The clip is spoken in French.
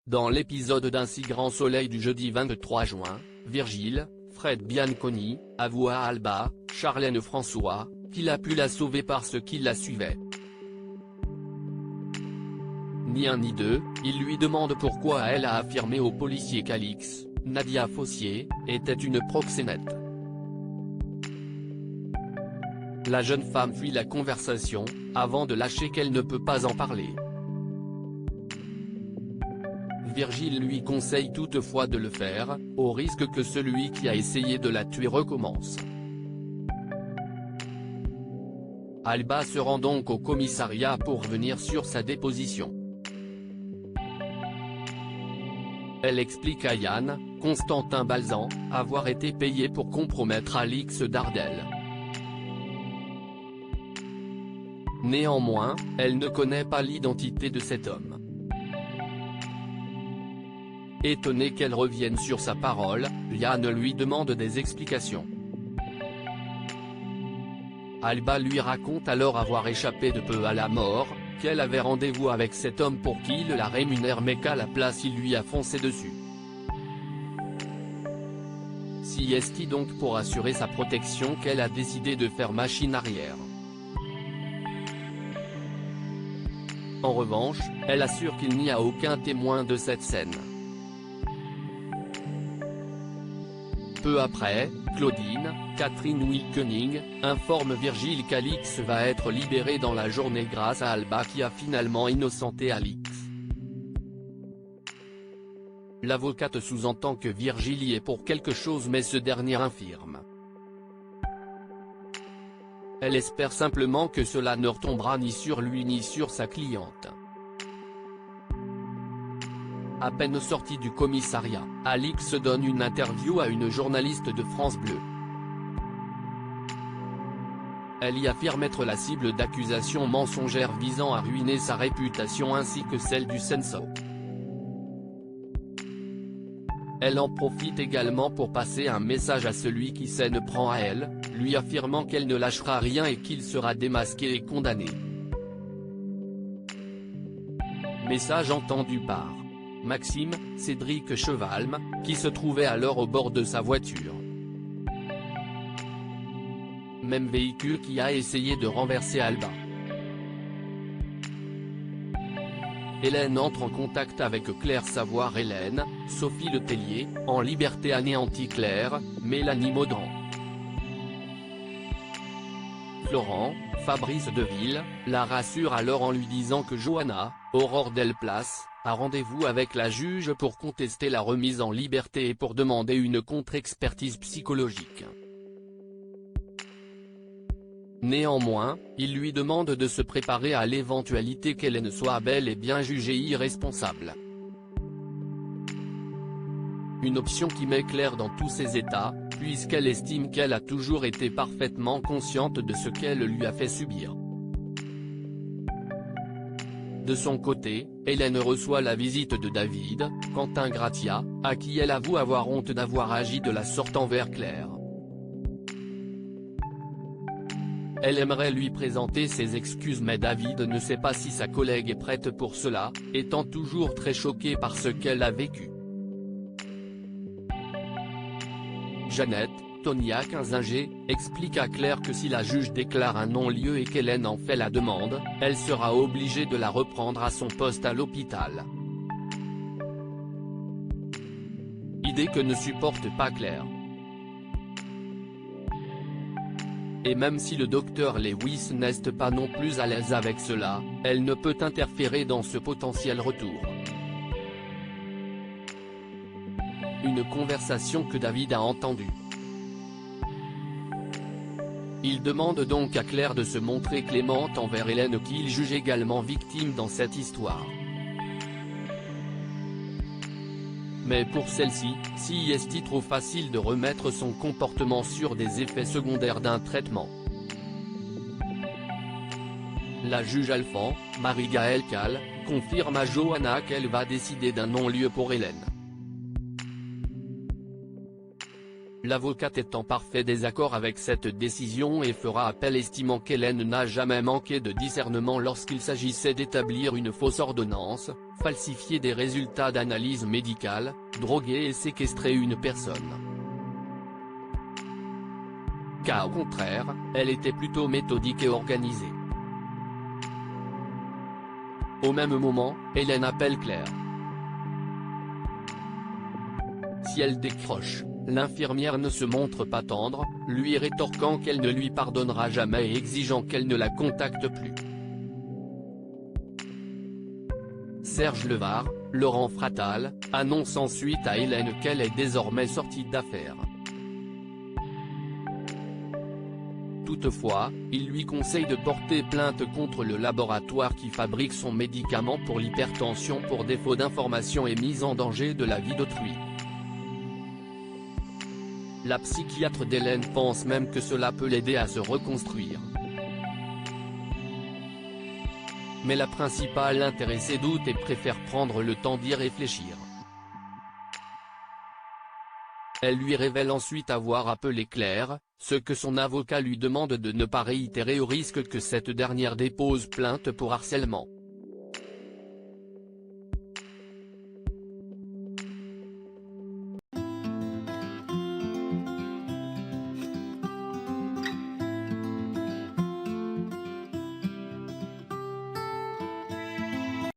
Dans l'épisode d'Un si grand soleil du jeudi 23 juin, Virgile, Fred Bianconi, avoue à Alba, Charlène François, qu'il a pu la sauver parce qu'il la suivait. Ni un ni deux, il lui demande pourquoi elle a affirmé au policier qu'Alix, Nadia Fossier, était une proxénète. La jeune femme fuit la conversation, avant de lâcher qu'elle ne peut pas en parler. Virgile lui conseille toutefois de le faire, au risque que celui qui a essayé de la tuer recommence. Alba se rend donc au commissariat pour revenir sur sa déposition. Elle explique à Yann, Constantin Balzan, avoir été payé pour compromettre Alix Dardel. Néanmoins, elle ne connaît pas l'identité de cet homme. Étonné qu'elle revienne sur sa parole, Yann lui demande des explications. Alba lui raconte alors avoir échappé de peu à la mort, qu'elle avait rendez-vous avec cet homme pour qu'il la rémunère mais qu'à la place il lui a foncé dessus. Si est-il donc pour assurer sa protection qu'elle a décidé de faire machine arrière. En revanche, elle assure qu'il n'y a aucun témoin de cette scène. Peu après, Claudine, Catherine Wilkening, informe Virgile qu'Alix va être libérée dans la journée grâce à Alba qui a finalement innocenté Alix. L'avocate sous-entend que Virgile y est pour quelque chose mais ce dernier infirme. Elle espère simplement que cela ne retombera ni sur lui ni sur sa cliente. À peine sortie du commissariat, Alix donne une interview à une journaliste de France Bleu. Elle y affirme être la cible d'accusations mensongères visant à ruiner sa réputation ainsi que celle du Senso. Elle en profite également pour passer un message à celui qui s'en prend à elle, lui affirmant qu'elle ne lâchera rien et qu'il sera démasqué et condamné. Message entendu par Maxime, Cédric Chevalme, qui se trouvait alors au bord de sa voiture. Même véhicule qui a essayé de renverser Alba. Hélène entre en contact avec Claire Savoir-Hélène, Sophie Letellier, en liberté anéantit Claire, Mélanie Maudran. Florent, Fabrice Deville, la rassure alors en lui disant que Johanna, Aurore Delplace, a rendez-vous avec la juge pour contester la remise en liberté et pour demander une contre-expertise psychologique. Néanmoins, il lui demande de se préparer à l'éventualité qu'Hélène soit bel et bien jugée irresponsable. Une option qui met Claire dans tous ses états, puisqu'elle estime qu'elle a toujours été parfaitement consciente de ce qu'elle lui a fait subir. De son côté, Hélène reçoit la visite de David, Quentin Gratia, à qui elle avoue avoir honte d'avoir agi de la sorte envers Claire. Elle aimerait lui présenter ses excuses mais David ne sait pas si sa collègue est prête pour cela, étant toujours très choqué par ce qu'elle a vécu. Jeannette, Tonia Kinzinger, explique à Claire que si la juge déclare un non-lieu et qu'Hélène en fait la demande, elle sera obligée de la reprendre à son poste à l'hôpital. Idée que ne supporte pas Claire. Et même si le docteur Lewis n'est pas non plus à l'aise avec cela, elle ne peut interférer dans ce potentiel retour. Une conversation que David a entendue. Il demande donc à Claire de se montrer clémente envers Hélène qu'il juge également victime dans cette histoire. Mais pour celle-ci, si est-il trop facile de remettre son comportement sur des effets secondaires d'un traitement. La juge Alphand, Marie-Gaëlle Cal, confirme à Johanna qu'elle va décider d'un non-lieu pour Hélène. L'avocate est en parfait désaccord avec cette décision et fera appel estimant qu'Hélène n'a jamais manqué de discernement lorsqu'il s'agissait d'établir une fausse ordonnance, falsifier des résultats d'analyse médicale, droguer et séquestrer une personne. Car au contraire, elle était plutôt méthodique et organisée. Au même moment, Hélène appelle Claire. Si elle décroche, l'infirmière ne se montre pas tendre, lui rétorquant qu'elle ne lui pardonnera jamais et exigeant qu'elle ne la contacte plus. Serge Levard, Laurent Fratal, annonce ensuite à Hélène qu'elle est désormais sortie d'affaire. Toutefois, il lui conseille de porter plainte contre le laboratoire qui fabrique son médicament pour l'hypertension pour défaut d'information et mise en danger de la vie d'autrui. La psychiatre d'Hélène pense même que cela peut l'aider à se reconstruire. Mais la principale intéressée doute et préfère prendre le temps d'y réfléchir. Elle lui révèle ensuite avoir appelé Claire, ce que son avocat lui demande de ne pas réitérer au risque que cette dernière dépose plainte pour harcèlement.